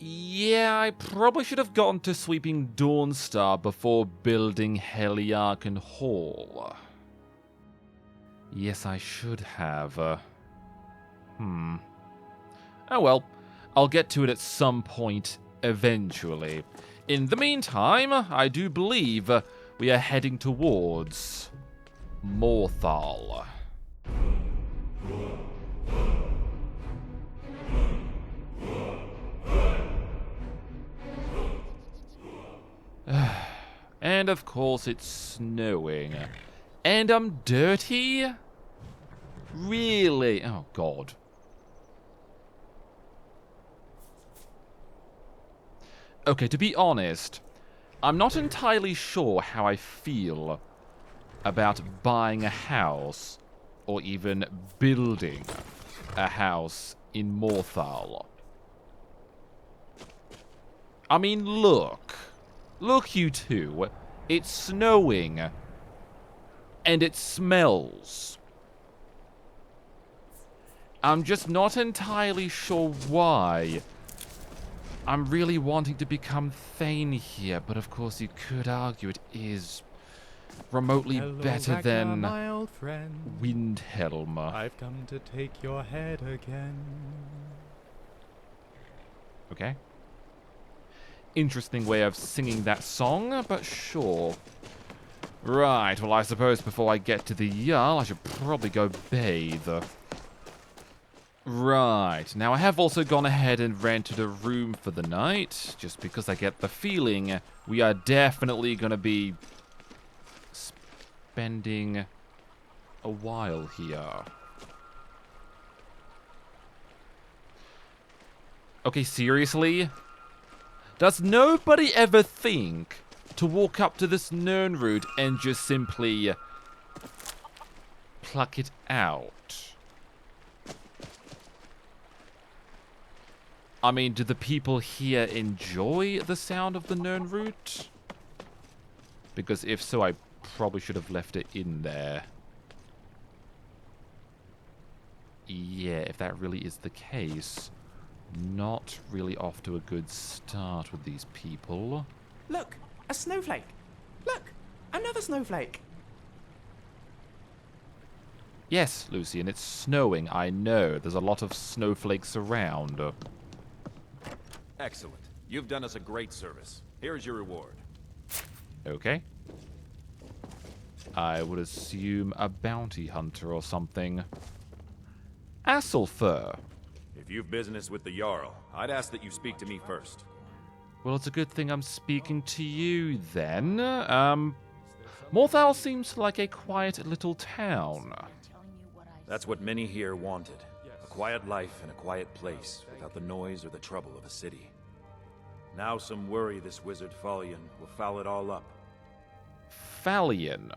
Yeah, I probably should have gotten to sweeping Dawnstar before building Heliarchen Hall. Yes, I should have. Oh well, I'll get to it at some point, eventually. In the meantime, I do believe we are heading towards Morthal. And of course it's snowing. And I'm dirty? Really? Oh god. Okay, to be honest, I'm not entirely sure how I feel about buying a house or even building a house in Morthal. I mean, look. Look, you two. It's snowing. And it smells. I'm just not entirely sure why I'm really wanting to become Thane here, but of course you could argue it is remotely better Ragnar, than my old friend. Windhelm. I've come to take your head again. Okay. Interesting way of singing that song, but sure. Right, well I suppose before I get to the Jarl, I should probably go bathe. Right, now I have also gone ahead and rented a room for the night, just because I get the feeling we are definitely going to be spending a while here. Okay, seriously? Does nobody ever think to walk up to this Nirnroot and just simply pluck it out? I mean, do the people here enjoy the sound of the Nirnroot? Because if so, I probably should have left it in there. Yeah, if that really is the case, not really off to a good start with these people. Look, a snowflake. Look, another snowflake. Yes, Lucian, it's snowing, I know. There's a lot of snowflakes around. Excellent. You've done us a great service. Here's your reward. Okay. I would assume a bounty hunter or something. Asselfur. If you've business with the Jarl, I'd ask that you speak to me first. Well, it's a good thing I'm speaking to you, then. Morthal seems like a quiet little town. That's what many here wanted. A quiet life in a quiet place, without the noise or the trouble of a city. Now some worry this wizard Falion will foul it all up. Falion.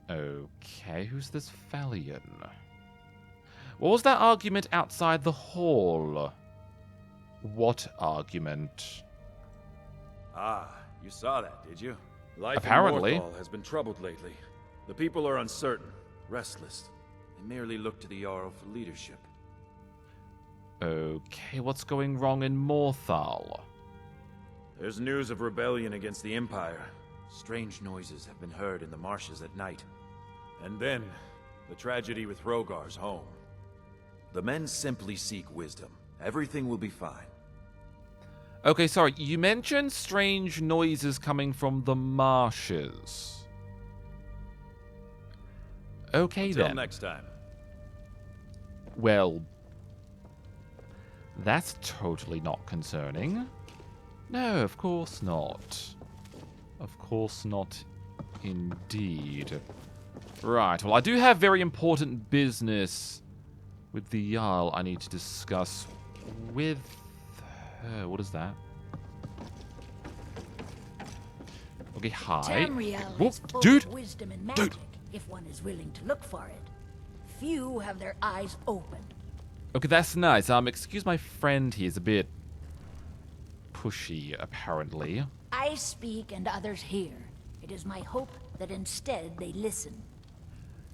Okay, who's this Falion? What was that argument outside the hall? What argument? Ah, you saw that, did you? Life Apparently. in Morthal has been troubled lately. The people are uncertain, restless. They merely look to the Jarl for leadership. Okay, what's going wrong in Morthal? There's news of rebellion against the Empire. Strange noises have been heard in the marshes at night. And then, the tragedy with Rogar's home. The men simply seek wisdom. Everything will be fine. Okay, sorry, you mentioned strange noises coming from the marshes. Okay, Until then. next time. Well, that's totally not concerning. No, of course not. Of course not, indeed. Right, well, I do have very important business with the Jarl I need to discuss with her. What is that? Okay, hi. Tamriel Whoa, is full dude! of wisdom and magic, if one is willing to look for it. Few have their eyes open. Okay, that's nice. Excuse my friend, he is a bit pushy, apparently. I speak and others hear. It is my hope that instead they listen.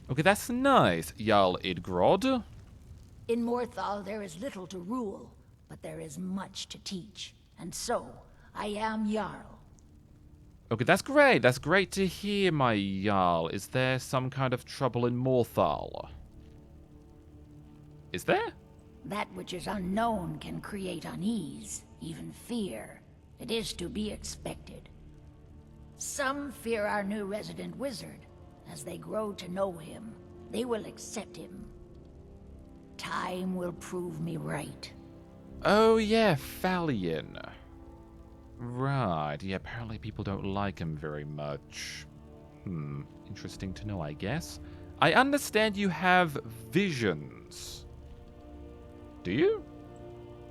Okay, that's nice, Jarl Idgrod. In Morthal there is little to rule. but there is much to teach, and so I am Jarl. Okay, that's great. That's great to hear, my Jarl. Is there some kind of trouble in Morthal? Is there? That which is unknown can create unease, even fear. It is to be expected. Some fear our new resident wizard. As they grow to know him, they will accept him. Time will prove me right. Oh, yeah, Falion. Right, yeah, apparently people don't like him very much. Interesting to know, I guess. I understand you have visions. Do you?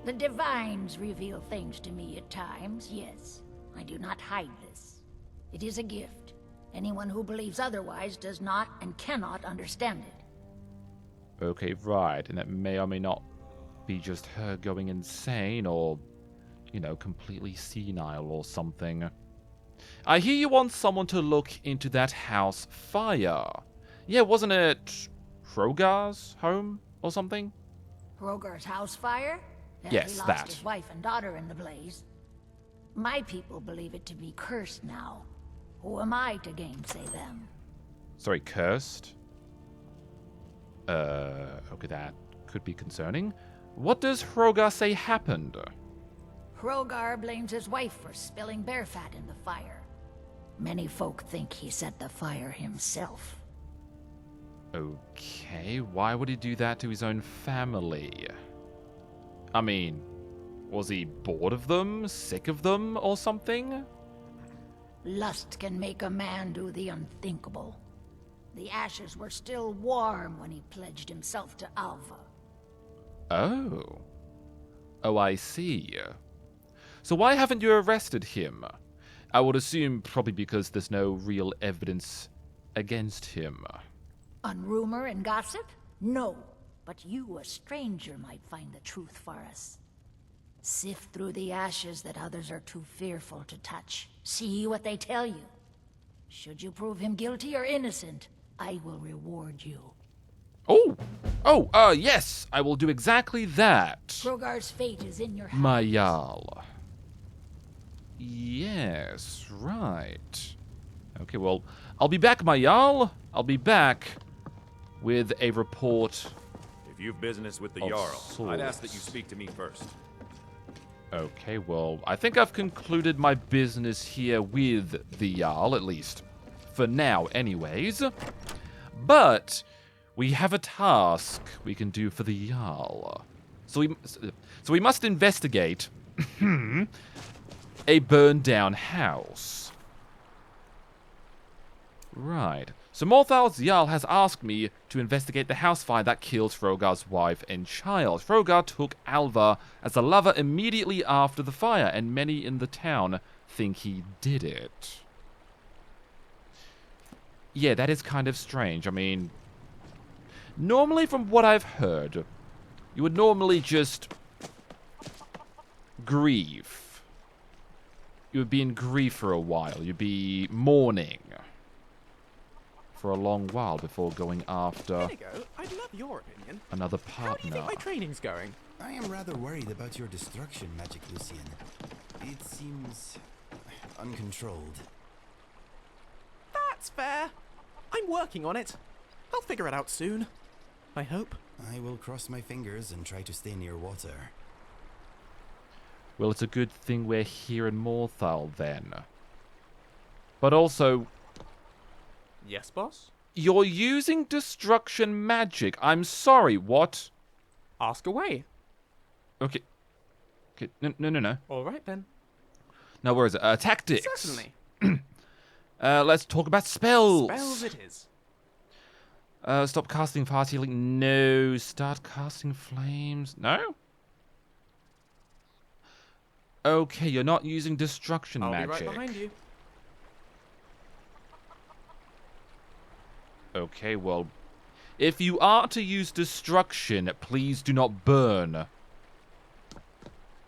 The divines reveal things to me at times, yes. I do not hide this. It is a gift. Anyone who believes otherwise does not and cannot understand it. Okay, right, and that may or may not be just her going insane or, you know, completely senile or something. I hear you want someone to look into that house fire. Yeah, wasn't it Hrogar's home or something? Hrogar's house fire? Yes, he lost that. his wife and daughter in the blaze. My people believe it to be cursed now. Who am I to gainsay them? Sorry, cursed? Okay, that could be concerning. What does Hrogar say happened? Hrogar blames his wife for spilling bear fat in the fire. Many folk think he set the fire himself. Okay, why would he do that to his own family? I mean, was he bored of them, sick of them, or something? Lust can make a man do the unthinkable. The ashes were still warm when he pledged himself to Alva. Oh. Oh, I see. So why haven't you arrested him? I would assume probably because there's no real evidence against him. On rumor and gossip? No. But you, a stranger, might find the truth for us. Sift through the ashes that others are too fearful to touch. See what they tell you. Should you prove him guilty or innocent, I will reward you. Yes, I will do exactly that. Hrogar's fate is in your hands. My Jarl. Yes, right. Okay, well, I'll be back, my Jarl. I'll be back with a report. If you've business with the Of Jarl, I'd ask sorts. that you speak to me first. Okay, well, I think I've concluded my business here with the Jarl, at least for now anyways. But we have a task we can do for the Jarl. So we must investigate a burned down house. Right. So Morthal's Jarl has asked me to investigate the house fire that killed Hrogar's wife and child. Hrogar took Alva as a lover immediately after the fire, and many in the town think he did it. Yeah, that is kind of strange. I mean, normally from what I've heard, you would normally just grieve. You would be in grief for a while. You'd be mourning for a long while before going after Inigo, I'd love your opinion. another How do you partner. think my training's going? I am rather worried about your destruction magic, Lucian. It seems uncontrolled. That's fair. I'm working on it. I'll figure it out soon. I hope. I will cross my fingers and try to stay near water. Well, it's a good thing we're here in Morthal then. But also, Yes, boss? you're using destruction magic. I'm sorry, what? Ask away. Okay. Okay, no. All right, then. No, where is it? Tactics. Certainly. Let's talk about spells. Spells it is. Stop casting fast healing. No. Start casting flames. No? Okay, you're not using destruction I'll magic. be right behind you. Okay, well, if you are to use destruction, please do not burn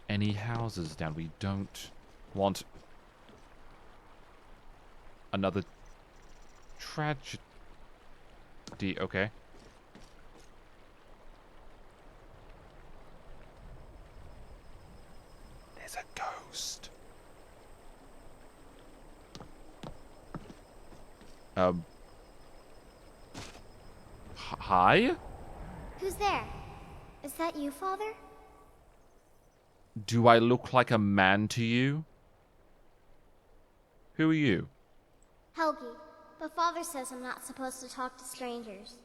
any houses down. We don't want another tragedy. Okay. ghost. Hi? Who's there? Is that you, Father? Do I look like a man to you? Who are you? Helgi. But Father says I'm not supposed to talk to strangers.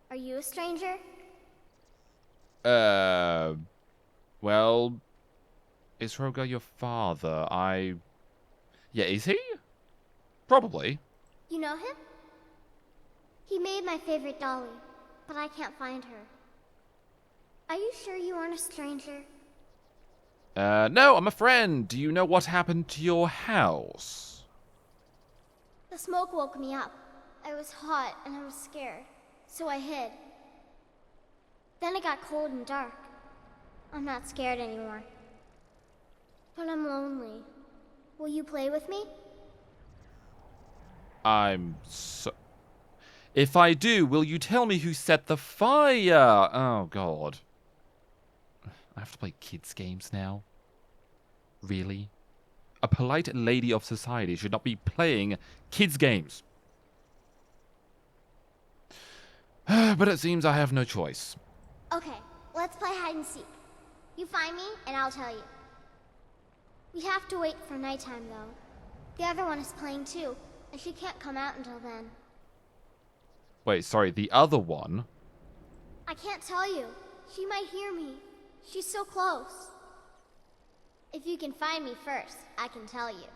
Are you a stranger? Well, is Hrogar your father? Yeah, is he? Probably. You know him? He made my favorite dolly, but I can't find her. Are you sure you aren't a stranger? No, I'm a friend. Do you know what happened to your house? The smoke woke me up. I was hot and I was scared, so I hid. Then it got cold and dark. I'm not scared anymore. But I'm lonely. Will you play with me? I'm so... If I do, will you tell me who set the fire? Oh, God. I have to play kids' games now? Really? A polite lady of society should not be playing kids' games. But it seems I have no choice. Okay, let's play hide and seek. You find me, and I'll tell you. We have to wait for nighttime, though. The other one is playing too, and she can't come out until then. Wait, sorry, the other one? I can't tell you. She might hear me. She's so close. If you can find me first, I can tell you.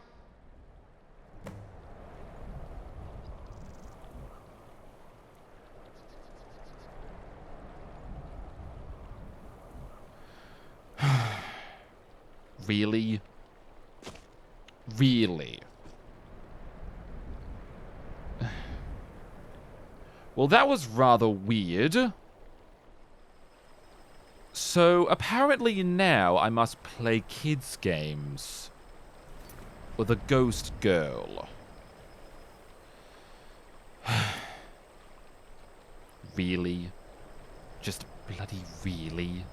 Really? Really? Well, that was rather weird. So, apparently now I must play kids' games with a ghost girl. Really? Just bloody really?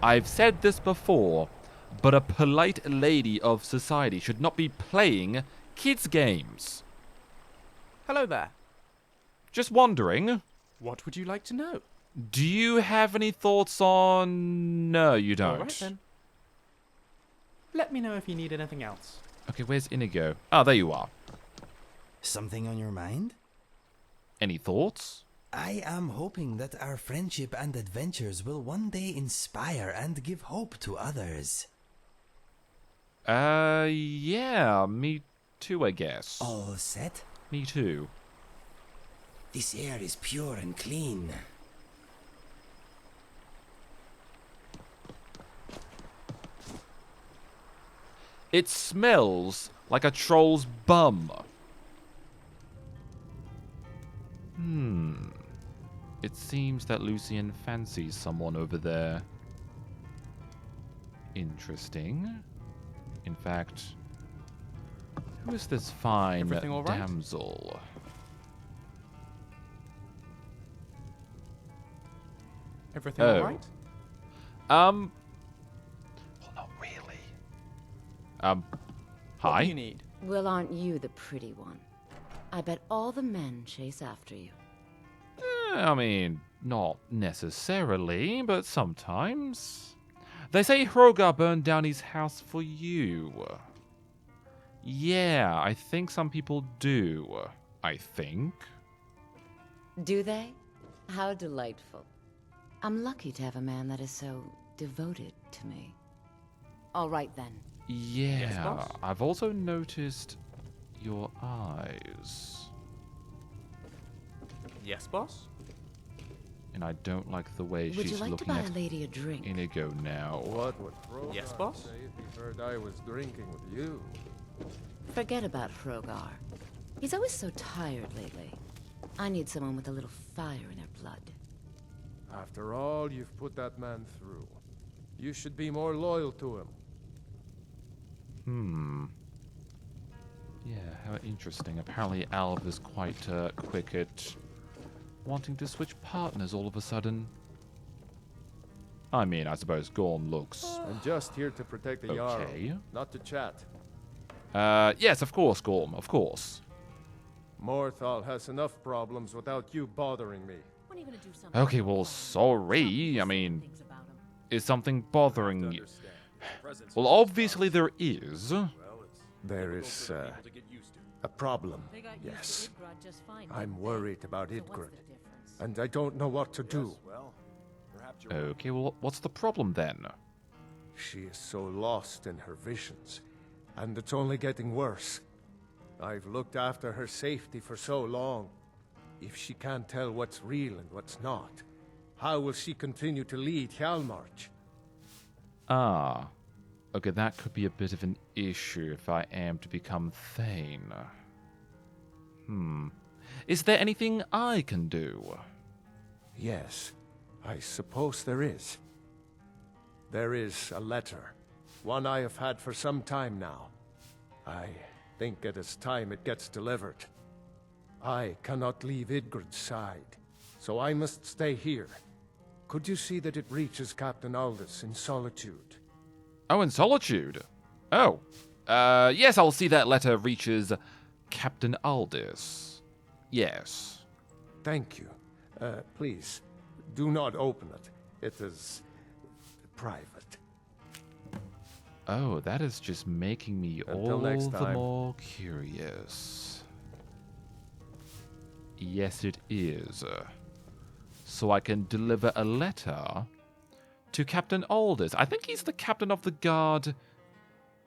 I've said this before, but a polite lady of society should not be playing kids' games. Hello there. Just wondering, What would you like to know? do you have any thoughts on... No, you don't. Alright then. Let me know if you need anything else. Okay, where's Inigo? Ah, there you are. Something on your mind? Any thoughts? I am hoping that our friendship and adventures will one day inspire and give hope to others. Yeah, me too, I guess. All set? Me too. This air is pure and clean. It smells like a troll's bum. It seems that Lucien fancies someone over there. Interesting. In fact, who is this fine Everything all right? damsel? Everything Oh. alright? Well, not really. What Hi? do you need? Well, aren't you the pretty one? I bet all the men chase after you. I mean, not necessarily, but sometimes. They say Hrogar burned down his house for you. Yeah, I think some people do. I think. Do they? How delightful. I'm lucky to have a man that is so devoted to me. All right then. Yeah, boss? I've also noticed your eyes. Yes, boss? And I don't like the way Would you she's like to looking buy at a lady a drink? Inigo now. What would Hrogar Yes, boss? say if he heard I was drinking with you? Forget about Hrogar. He's always so tired lately. I need someone with a little fire in her blood. After all you've put that man through, you should be more loyal to him. Yeah, how interesting. Apparently Alv is quite quick at wanting to switch partners all of a sudden. I mean, I suppose Gorm looks... I'm just here to protect the Okay. Jarl, not to chat. Yes, of course, Gorm, of course. Morthal has enough problems without you bothering me. Okay, well, sorry. I mean, is something bothering you? Well, obviously there is. There is, a problem, yes. I'm worried about Idgrid, and I don't know what to do. Okay, well, what's the problem then? She is so lost in her visions, and it's only getting worse. I've looked after her safety for so long. If she can't tell what's real and what's not, how will she continue to lead Hjalmarch? Ah. Okay, that could be a bit of an issue if I am to become Thane. Is there anything I can do? Yes, I suppose there is. There is a letter, one I have had for some time now. I think it is time it gets delivered. I cannot leave Idgrid's side, so I must stay here. Could you see that it reaches Captain Aldous in Solitude? Oh, in Solitude? Oh. Yes, I'll see that letter reaches Captain Aldous. Yes. Thank you. Please, do not open it. It is private. Oh, that is just making me Until all next the time. more curious. Yes, it is. So I can deliver a letter to Captain Aldous. I think he's the captain of the guard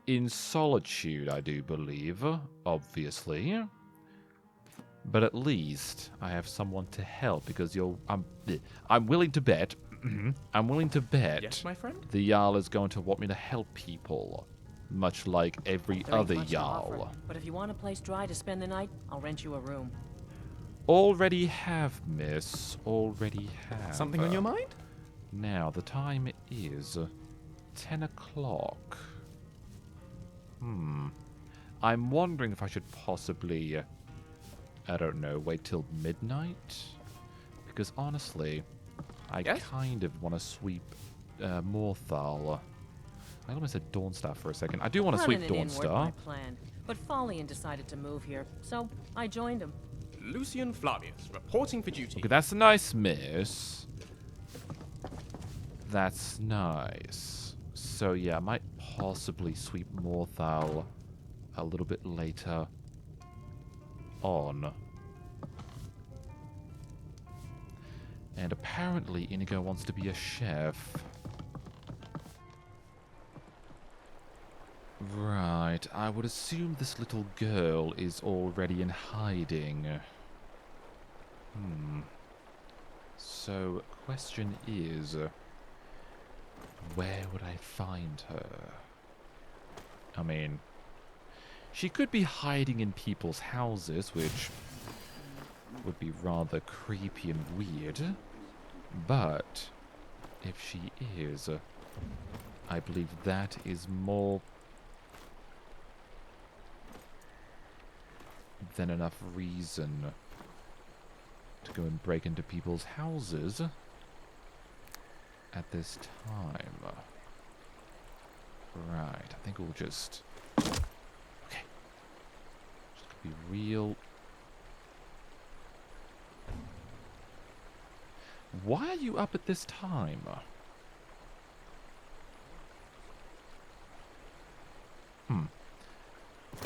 in Solitude, I do believe, obviously. But at least I have someone to help because I'm willing to bet. I'm willing to bet. Yes, my friend? The Jarl is going to want me to help people, much like every There ain't other much to offer, Jarl. but if you want a place dry to spend the night, I'll rent you a room. Already have, miss. Already have. Something on your mind? Now, the time is 10 o'clock. I'm wondering if I should possibly, I don't know, wait till midnight? Because honestly, I Yes? kind of want to sweep Morthal. I almost said Dawnstar for a second. I do want to sweep Running it in weren't my Dawnstar. plan, but Folian decided to move here, so I joined him. Lucian Flavius, reporting for duty. Okay, that's nice, miss. That's nice. So yeah, I might possibly sweep Morthal a little bit later on. And apparently Inigo wants to be a chef. Right, I would assume this little girl is already in hiding. So, question is, where would I find her? I mean, she could be hiding in people's houses, which would be rather creepy and weird. But if she is, I believe that is more than enough reason to go and break into people's houses at this time. Right, I think we'll just... Okay. Just be real... Why are you up at this time?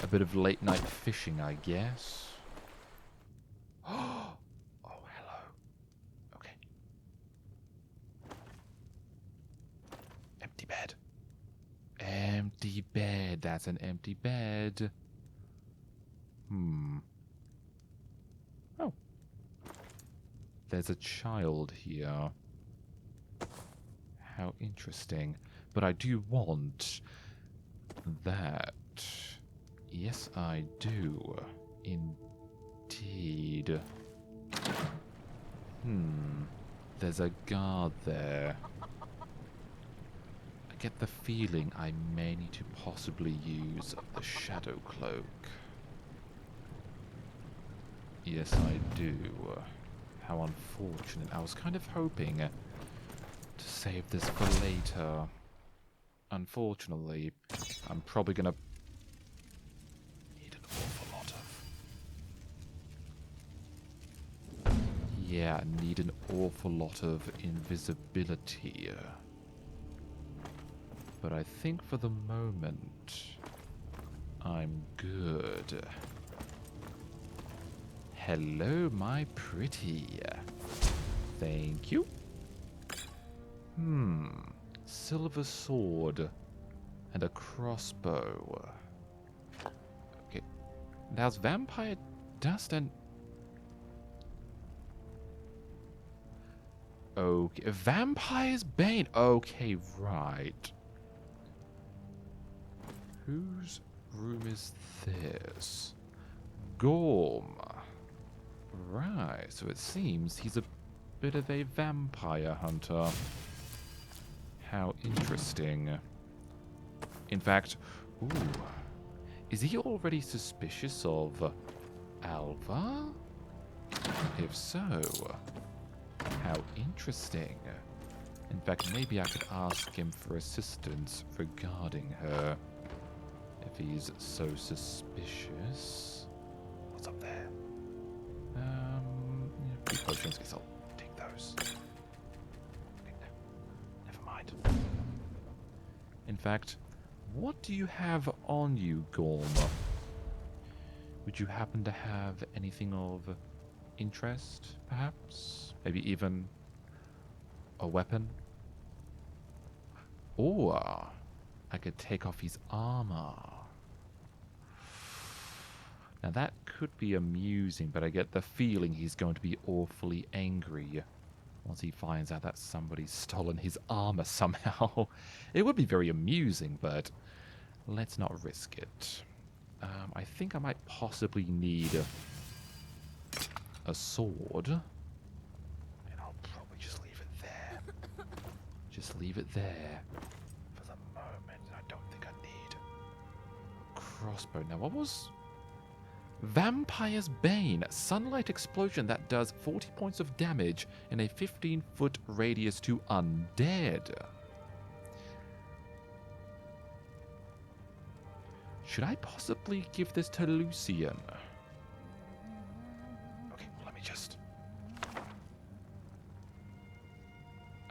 A bit of late night fishing, I guess. Oh, hello. Okay. Empty bed. Empty bed. That's an empty bed. Oh. There's a child here. How interesting. But I do want that. Yes, I do. Indeed. There's a guard there. I get the feeling I may need to possibly use the shadow cloak. Yes, I do. How unfortunate. I was kind of hoping to save this for later. Unfortunately, I'm probably gonna need an awful lot of... Yeah, need an awful lot of invisibility. But I think for the moment, I'm good. Hello, my pretty. Thank you. Silver sword and a crossbow. Okay. Now's vampire dust and... Okay. Vampire's bane. Okay, right. Whose room is this? Gorm. Right, so it seems he's a bit of a vampire hunter. How interesting. In fact, ooh, is he already suspicious of Alva? If so, how interesting. In fact, maybe I could ask him for assistance regarding her. If he's so suspicious. What's up there? Yeah, 3 potions. Guess I'll take those. Okay, no. Never mind. In fact, what do you have on you, Gorm? Would you happen to have anything of interest, perhaps? Maybe even a weapon? Or I could take off his armor. Now that could be amusing, but I get the feeling he's going to be awfully angry once he finds out that somebody's stolen his armor somehow. It would be very amusing, but let's not risk it. I think I might possibly need a sword. And I'll probably just leave it there. Just leave it there. For the moment, I don't think I need crossbow. Now, what was... Vampire's Bane. Sunlight explosion that does 40 points of damage in a 15-foot radius to undead. Should I possibly give this to Lucian? Okay, well, let me just...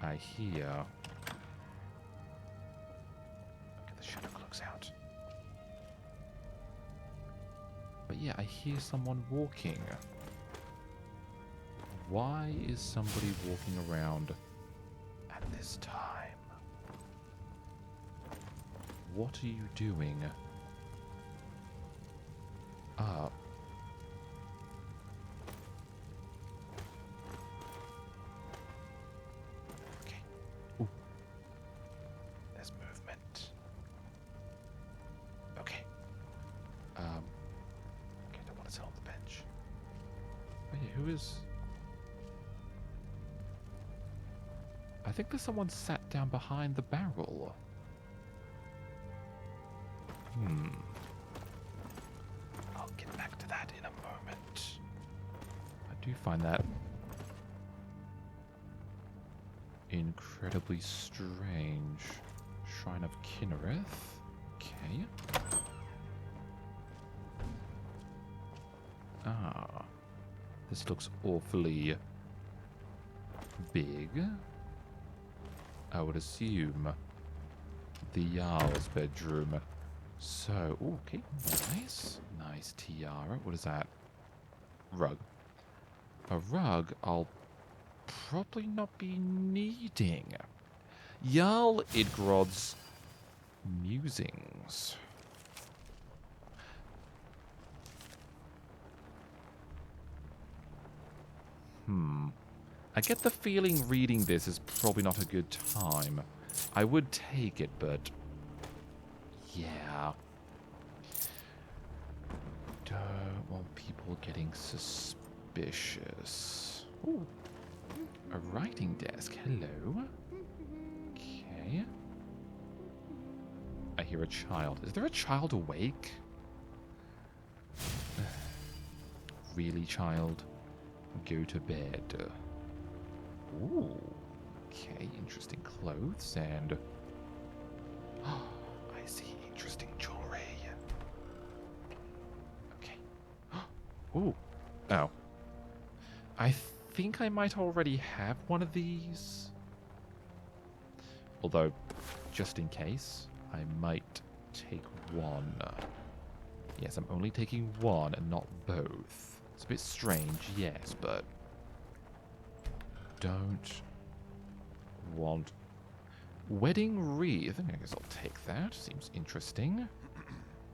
I hear... Okay, the shadow cloaks out. But yeah, I hear someone walking. Why is somebody walking around at this time? What are you doing? Okay. Ooh. There's movement. Okay. Okay, don't want to sit on the bench. Wait, who is... I think there's someone sat down behind the barrel. I'll get back to that in a moment. I do find that incredibly strange. Shrine of Kinnereth. Okay. Ah. This looks awfully big. I would assume the Jarl's bedroom. So, ooh, okay, nice. Nice tiara. What is that? Rug. A rug I'll probably not be needing. Jarl Idgrod's musings. I get the feeling reading this is probably not a good time. I would take it, but... yeah. Don't want people getting suspicious. Ooh. A writing desk. Hello. Okay. I hear a child. Is there a child awake? Really, child? Go to bed. Ooh. Okay, interesting clothes and... I see interesting jewelry. Okay. Ooh. Oh. I think I might already have one of these. Although, just in case, I might take one. Yes, I'm only taking one and not both. It's a bit strange, yes, but... Don't want... Wedding wreath. I guess I'll take that. Seems interesting.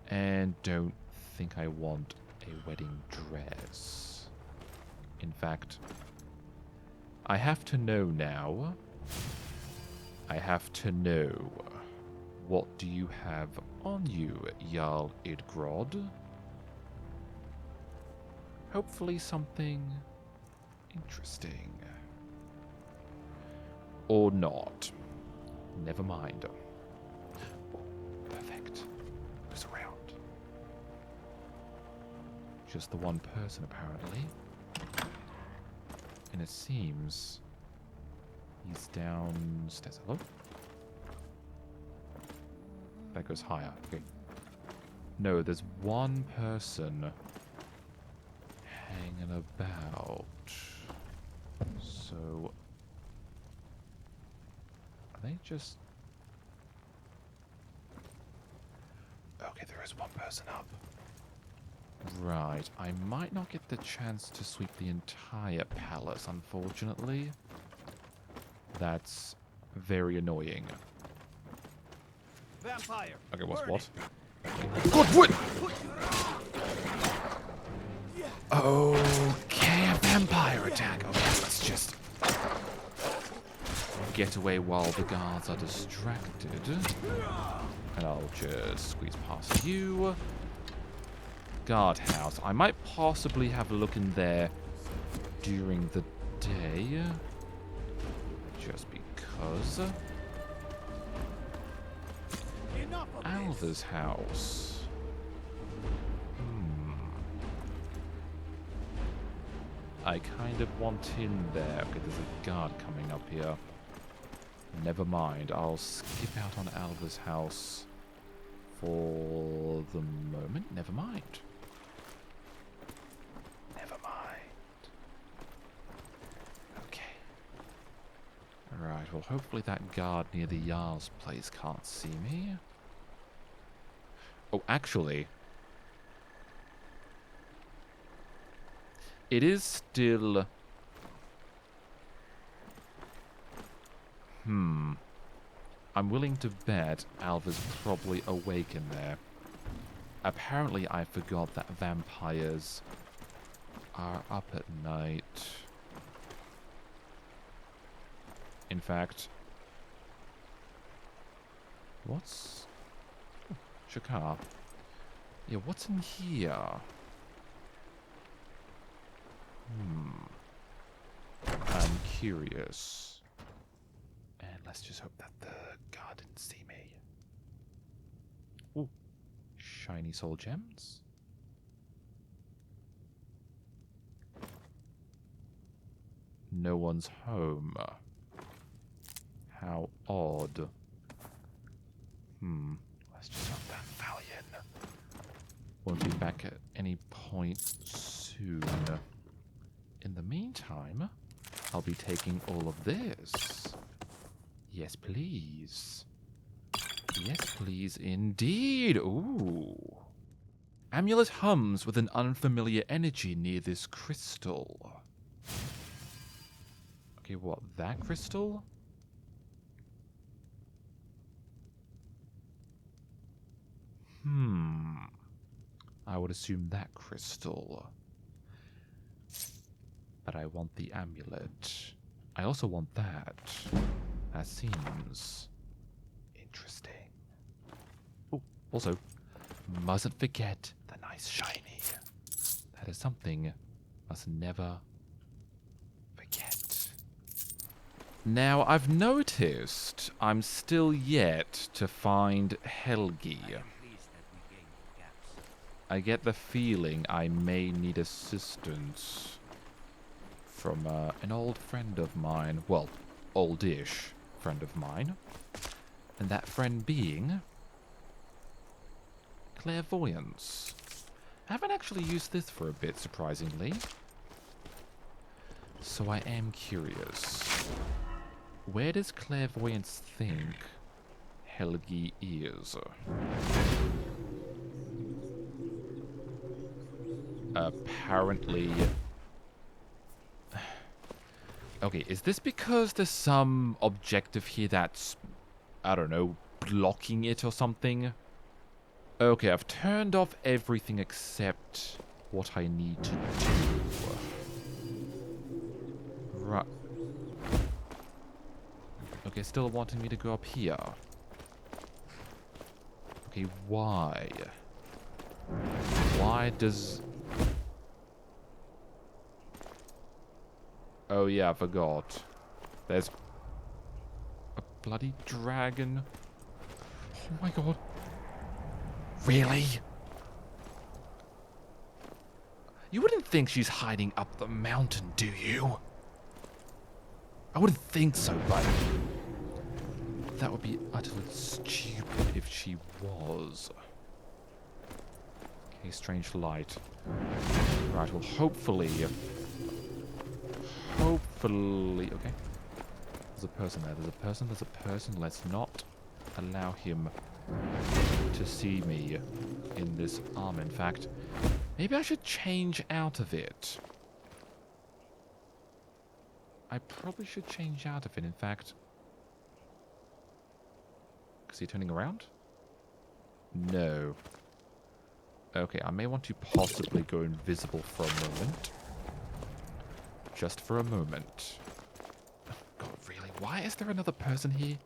And don't think I want a wedding dress. In fact, I have to know now. I have to know. What do you have on you, Jarl Idgrod? Hopefully something interesting. Or not. Never mind. Oh, perfect. Who's around? Just the one person, apparently. And it seems he's downstairs. Hello? That goes higher. Okay. No, there's one person hanging about. So... Are they just... Okay, there is one person up. Right. I might not get the chance to sweep the entire palace, unfortunately. That's very annoying. Vampire. Okay, what? God, what? Okay, a vampire attack. Okay, let's just get away while the guards are distracted. And I'll just squeeze past you. Guardhouse. I might possibly have a look in there during the day. Just because. Alva's house. I kind of want in there. Okay, there's a guard coming up here. Never mind. I'll skip out on Alva's house for the moment. Never mind. Never mind. Okay. Alright, well, hopefully that guard near the Jarl's place can't see me. Oh, actually... It is still... I'm willing to bet Alva's probably awake in there. Apparently, I forgot that vampires are up at night. In fact... What's... Oh, Shakar. Yeah, what's in here? I'm curious. And let's just hope that the guard didn't see me. Ooh. Shiny soul gems. No one's home. How odd. Let's just hope that Valiant won't be back at any point soon. In the meantime, I'll be taking all of this. Yes, please. Yes, please, indeed. Ooh. Amulet hums with an unfamiliar energy near this crystal. Okay, what? That crystal? I would assume that crystal. But I want the amulet. I also want that. That seems interesting. Oh, also, mustn't forget the nice shiny. That is something must never forget. Now, I've noticed I'm still yet to find Helgi. I get the feeling I may need assistance from an old friend of mine. Well, oldish friend of mine. And that friend being clairvoyance. I haven't actually used this for a bit, surprisingly. So I am curious. Where does clairvoyance think Helgi is? Apparently... Okay, is this because there's some objective here that's, I don't know, blocking it or something? Okay, I've turned off everything except what I need to do. Right. Okay, still wanting me to go up here. Okay, why? Why does... Oh yeah, I forgot. There's a bloody dragon. Oh my god. Really? You wouldn't think she's hiding up the mountain, do you? I wouldn't think so, but that would be utterly stupid if she was. Okay, strange light. Right, well, hopefully... Okay. There's a person there. There's a person. Let's not allow him to see me in this arm. In fact, maybe I should change out of it. I probably should change out of it, in fact. Is he turning around? No. Okay, I may want to possibly go invisible for a moment. Just for a moment. Oh, God, really? Why is there another person here?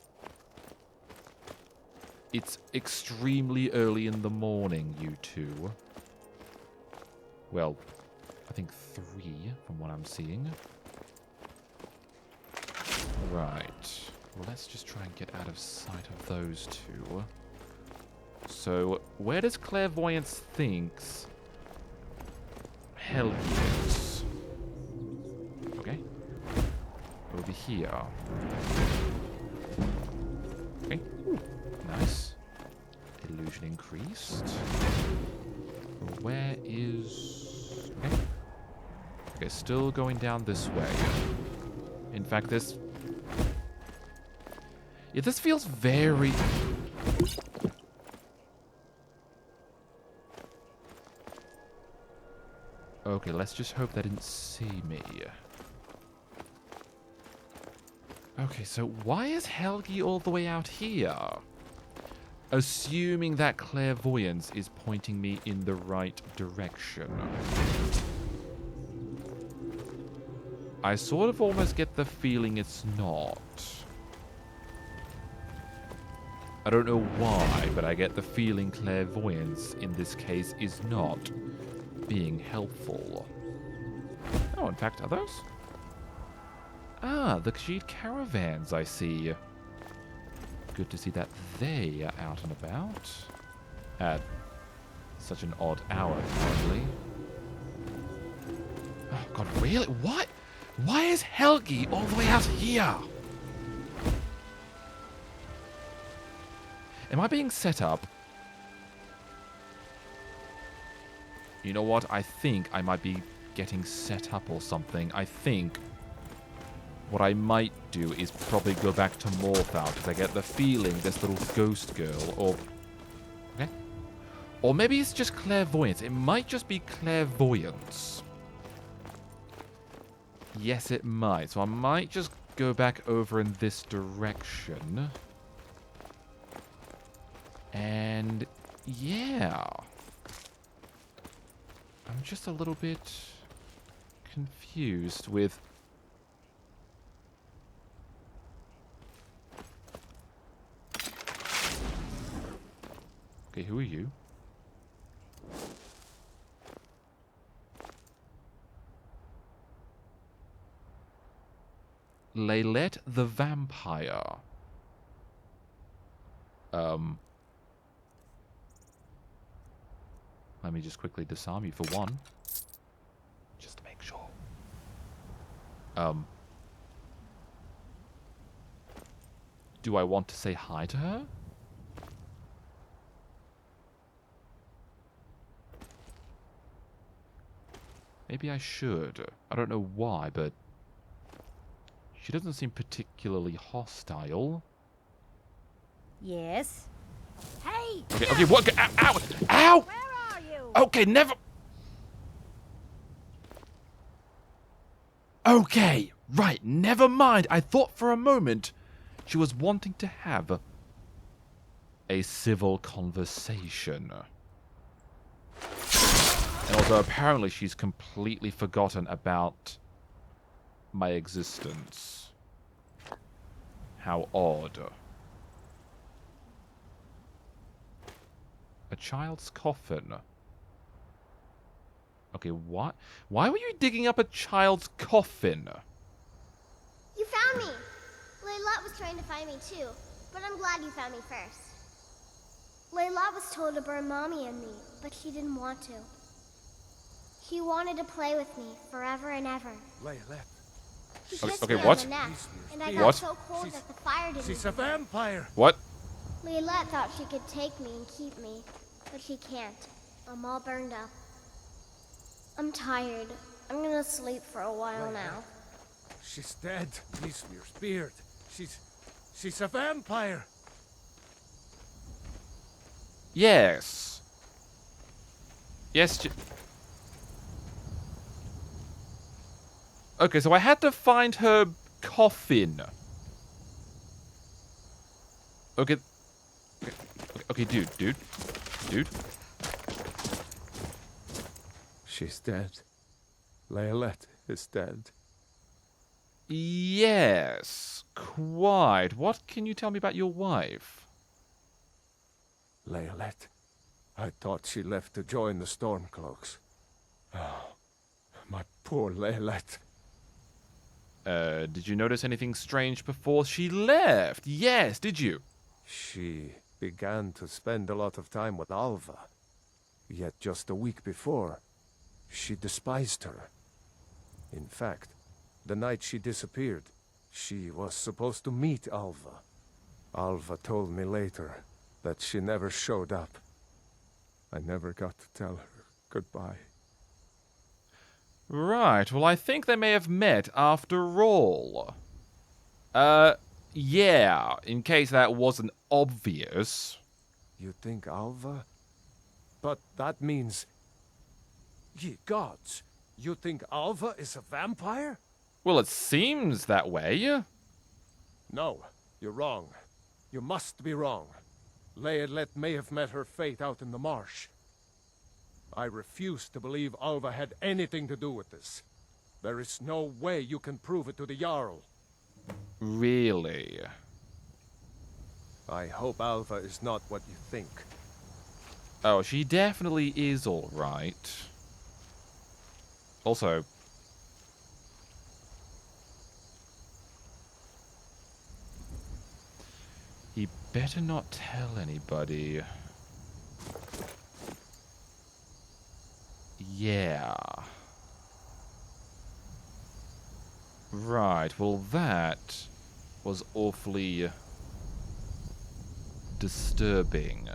It's extremely early in the morning, you two. Well, I think 3 from what I'm seeing. Right. Well, let's just try and get out of sight of those two. So, where does clairvoyance thinks Helgi is? Okay. Over here. Okay. Ooh, nice. Illusion increased. Where is... Okay. Okay, still going down this way. In fact, this... Yeah, this feels very... Okay, let's just hope they didn't see me. Okay, so why is Helgi all the way out here? Assuming that clairvoyance is pointing me in the right direction. I sort of almost get the feeling it's not. I don't know why, but I get the feeling clairvoyance in this case is not being helpful. Oh, in fact, are those? Ah, the Khajiit caravans, I see. Good to see that they are out and about. At such an odd hour, apparently. Oh, God, really? What? Why is Helgi all the way out here? Am I being set up? You know what? I think I might be getting set up or something. I think what I might do is probably go back to Morthal, because I get the feeling this little ghost girl, or... Okay. Or maybe it's just clairvoyance. It might just be clairvoyance. Yes, it might. So I might just go back over in this direction. And... yeah. I'm just a little bit confused with... Okay, who are you? Laylette the Vampire. Let me just quickly disarm you for one. Just to make sure. Do I want to say hi to her? Maybe I should. I don't know why, but she doesn't seem particularly hostile. Yes. Hey! Okay, okay, what? Ow! Ow! Ow! Where are you? Okay, never... Okay, right, never mind. I thought for a moment she was wanting to have a civil conversation. And also, apparently, she's completely forgotten about my existence. How odd. A child's coffin. Okay, what? Why were you digging up a child's coffin? You found me! Layla was trying to find me too, but I'm glad you found me first. Layla was told to burn Mommy and me, but she didn't want to. He wanted to play with me forever and ever. Layla. He kissed Okay, me what? on the neck, and I What? got so cold that the fire didn't. She's a vampire. What? Layla thought she could take me and keep me, but she can't. I'm all burned up. I'm tired. I'm gonna sleep for a while now. She's dead. Eastmir's beard. She's a vampire. Yes. Yes. Okay, so I had to find her coffin. Okay. Okay, dude. She's dead. Layla is dead. Yes, quite. What can you tell me about your wife? Layla. I thought she left to join the Stormcloaks. Oh, my poor Layla. Did you notice anything strange before she left? Yes, did you? She began to spend a lot of time with Alva. Yet just a week before, she despised her. In fact, the night she disappeared, she was supposed to meet Alva. Alva told me later that she never showed up. I never got to tell her goodbye. Right, well, I think they may have met after all. Yeah, in case that wasn't obvious. You think Alva? But that means... Ye gods, you think Alva is a vampire? Well, it seems that way. No, you're wrong. You must be wrong. Layla may have met her fate out in the marsh. I refuse to believe Alva had anything to do with this. There is no way you can prove it to the Jarl. Really? I hope Alva is not what you think. Oh, she definitely is alright. Also... he better not tell anybody. Yeah. Right, well that was awfully disturbing.